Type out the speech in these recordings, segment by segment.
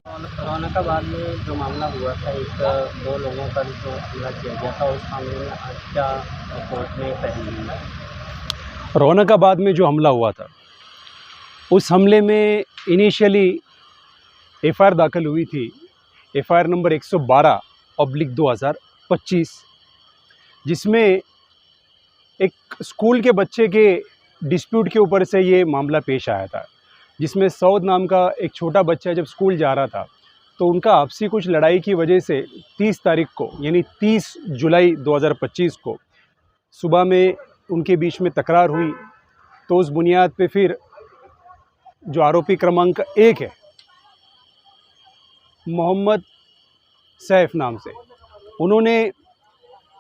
औरंगाबाद में जो मामला हुआ था, एक दो लोगों पर जो हमला किया गया था, उस मामले में आज क्या कोर्ट में पहल हुई है? रौनकाबाद में जो हमला हुआ था, उस हमले में इनिशियली एफआईआर दाखिल हुई थी, एफआईआर नंबर 112/2025, जिसमें एक स्कूल के बच्चे के डिस्प्यूट के ऊपर से ये मामला पेश आया था, जिसमें सऊद नाम का एक छोटा बच्चा जब स्कूल जा रहा था तो उनका आपसी कुछ लड़ाई की वजह से 30 तारीख को यानी 30 जुलाई 2025 को सुबह में उनके बीच में तकरार हुई। तो उस बुनियाद पे फिर जो आरोपी क्रमांक 1 है मोहम्मद सैफ नाम से, उन्होंने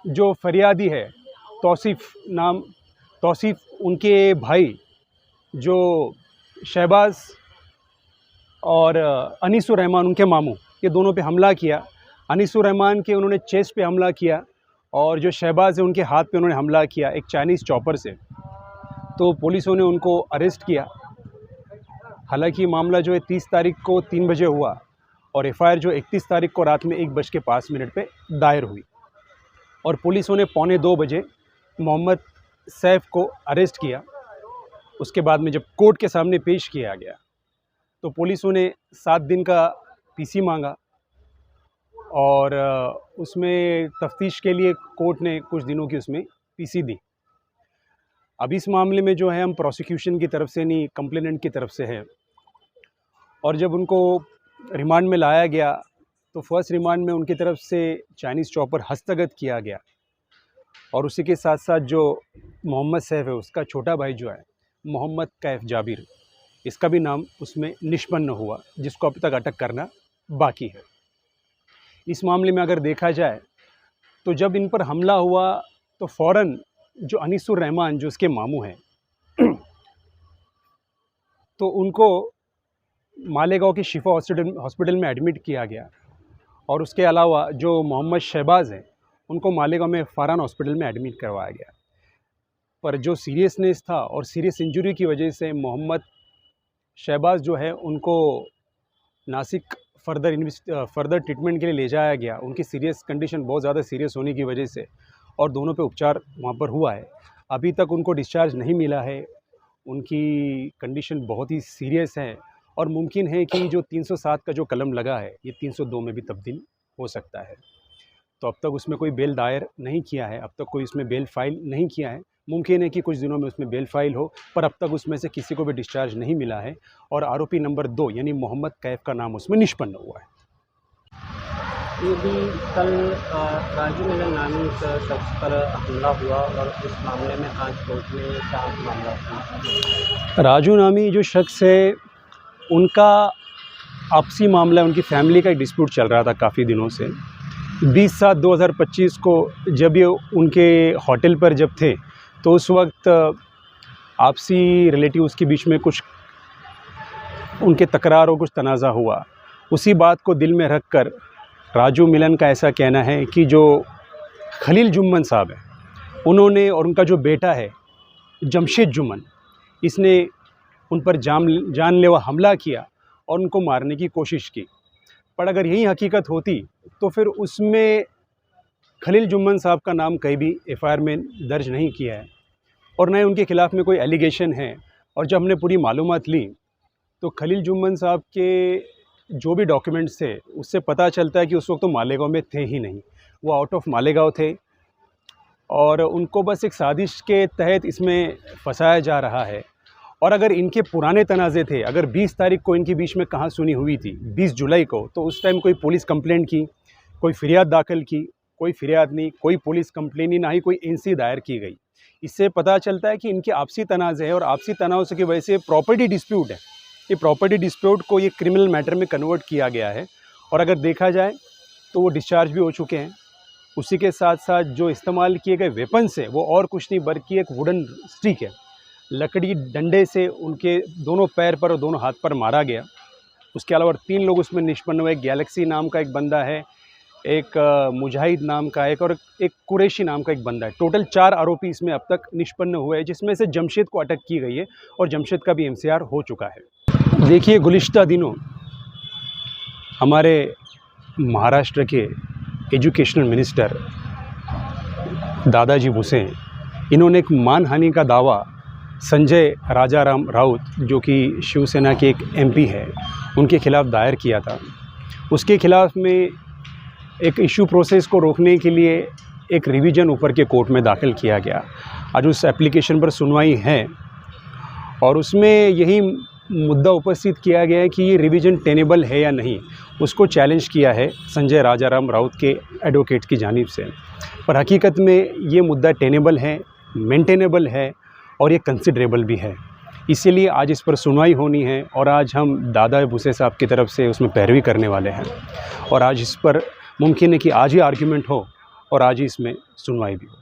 जो फरियादी है तौसीफ़ उनके भाई जो शहबाज और अनीसुर रहमान उनके मामू, ये दोनों पे हमला किया। अनीसुर रहमान के उन्होंने चेस्ट पे हमला किया और जो शहबाज है उनके हाथ पे उन्होंने हमला किया एक चाइनीज़ चॉपर से। तो पुलिसों ने उनको अरेस्ट किया। हालांकि मामला जो है 30 तारीख को 3 बजे हुआ और एफआईआर जो 31 तारीख को रात में 1:05 पे दायर हुई और पुलिसों ने 1:45 बजे मोहम्मद सैफ को अरेस्ट किया। उसके बाद में जब कोर्ट के सामने पेश किया गया तो पुलिसों ने 7 दिन का पीसी मांगा और उसमें तफ्तीश के लिए कोर्ट ने कुछ दिनों की उसमें पीसी दी। अब इस मामले में जो है हम प्रोसिक्यूशन की तरफ से नहीं, कंप्लेनेंट की तरफ से है। और जब उनको रिमांड में लाया गया तो फर्स्ट रिमांड में उनकी तरफ से चाइनीज़ चॉपर हस्तगत किया गया और उसी के साथ साथ जो मोहम्मद सैफ है उसका छोटा भाई जो है मोहम्मद कैफ जाबिर, इसका भी नाम उसमें निष्पन्न हुआ, जिसको अब तक अटक करना बाकी है। इस मामले में अगर देखा जाए तो जब इन पर हमला हुआ तो फ़ौरन जो अनीसुर रहमान जो उसके मामू हैं तो उनको मालेगांव की शिफा हॉस्पिटल में एडमिट किया गया और उसके अलावा जो मोहम्मद शहबाज हैं उनको मालेगांव में फरहान हॉस्पिटल में एडमिट करवाया गया। पर जो सीरियसनेस था और सीरियस इंजरी की वजह से मोहम्मद शहबाज जो है उनको नासिक फर्दर ट्रीटमेंट के लिए ले जाया गया। उनकी सीरियस कंडीशन बहुत ज़्यादा सीरियस होने की वजह से और दोनों पे उपचार वहाँ पर हुआ है। अभी तक उनको डिस्चार्ज नहीं मिला है। उनकी कंडीशन बहुत ही सीरियस है और मुमकिन है कि जो 307 का जो कलम लगा है ये 302 में भी तब्दील हो सकता है। तो अब तक उसमें कोई बेल दायर नहीं किया है, अब तक कोई उसमें बेल फाइल नहीं किया है। मुमकिन है कि कुछ दिनों में उसमें बेल फाइल हो, पर अब तक उसमें से किसी को भी डिस्चार्ज नहीं मिला है और आरोपी नंबर 2 यानी मोहम्मद कैफ का नाम उसमें निष्पन्न हुआ है। ये भी कल राजू मिलन नामी एक शख्स पर हमला हुआ और इस मामले में आज कोर्ट में क्या मामला था? राजू नामी जो शख्स है उनका आपसी मामला, उनकी फैमिली का एक डिस्प्यूट चल रहा था काफ़ी दिनों से। 20/7/2025 को जब ये उनके होटल पर जब थे तो उस वक्त आपसी रिलेटिव्स के बीच में कुछ उनके तकरार और कुछ तनाज़ा हुआ। उसी बात को दिल में रख कर राजू मिलन का ऐसा कहना है कि जो खलील जुम्मन साहब हैं उन्होंने और उनका जो बेटा है जमशेद जुम्मन, इसने उन पर जानलेवा हमला किया और उनको मारने की कोशिश की। पर अगर यही हकीकत होती तो फिर उसमें खलील जुम्मन साहब का नाम कहीं भी एफआईआर में दर्ज नहीं किया है और न ही उनके ख़िलाफ़ में कोई एलिगेशन है। और जब हमने पूरी मालूमात ली तो खलील जुम्मन साहब के जो भी डॉक्यूमेंट्स थे उससे पता चलता है कि उस वक्त तो मालेगांव में थे ही नहीं, वो आउट ऑफ मालेगांव थे और उनको बस एक साजिश के तहत इसमें फंसाया जा रहा है। और अगर इनके पुराने तनाज़े थे, अगर 20 तारीख को इनके बीच में कहाँ सुनी हुई थी, 20 जुलाई को, तो उस टाइम कोई पुलिस कंप्लेंट की, कोई फ़रियाद दाखिल की? कोई फ़रियाद नहीं, कोई पुलिस कंप्लेंट नहीं, ना ही कोई एनसी दायर की गई। इससे पता चलता है कि इनके आपसी तनाज़े हैं और आपसी तनाव की वजह से प्रॉपर्टी डिस्प्यूट है। ये प्रॉपर्टी डिस्प्यूट को ये क्रिमिनल मैटर में कन्वर्ट किया गया है और अगर देखा जाए तो वो डिस्चार्ज भी हो चुके हैं। उसी के साथ साथ जो इस्तेमाल किए गए वेपन्स है वो और कुछ नहीं बल्कि एक वुडन स्टिक है, लकड़ी डंडे से उनके दोनों पैर पर और दोनों हाथ पर मारा गया। उसके अलावा 3 लोग उसमें निष्पन्न हुए। गैलेक्सी नाम का एक बंदा है, एक मुजाहिद नाम का एक और एक कुरैशी नाम का एक बंदा है। टोटल 4 आरोपी इसमें अब तक निष्पन्न हुए हैं, जिसमें से जमशेद को अटक की गई है और जमशेद का भी एमसीआर हो चुका है। देखिए, गुलिश्ता दिनों हमारे महाराष्ट्र के एजुकेशनल मिनिस्टर दादाजी भुसे, इन्होंने एक मानहानि का दावा संजय राजाराम राउत, जो कि शिवसेना के एक एमपी है, उनके खिलाफ़ दायर किया था। उसके खिलाफ़ में एक इशू प्रोसेस को रोकने के लिए एक रिवीजन ऊपर के कोर्ट में दाखिल किया गया। आज उस एप्लीकेशन पर सुनवाई है और उसमें यही मुद्दा उपस्थित किया गया है कि ये रिवीजन टेनेबल है या नहीं। उसको चैलेंज किया है संजय राजाराम राउत के एडवोकेट की जानिब से। पर हकीकत में ये मुद्दा टेनेबल है, मेंटेनेबल है और ये कंसिडरेबल भी है। इसीलिए आज इस पर सुनवाई होनी है और आज हम दादा भुसे साहब की तरफ से उसमें पैरवी करने वाले हैं और आज इस पर मुमकिन है कि आज ही आर्ग्यूमेंट हो और आज ही इसमें सुनवाई भी हो।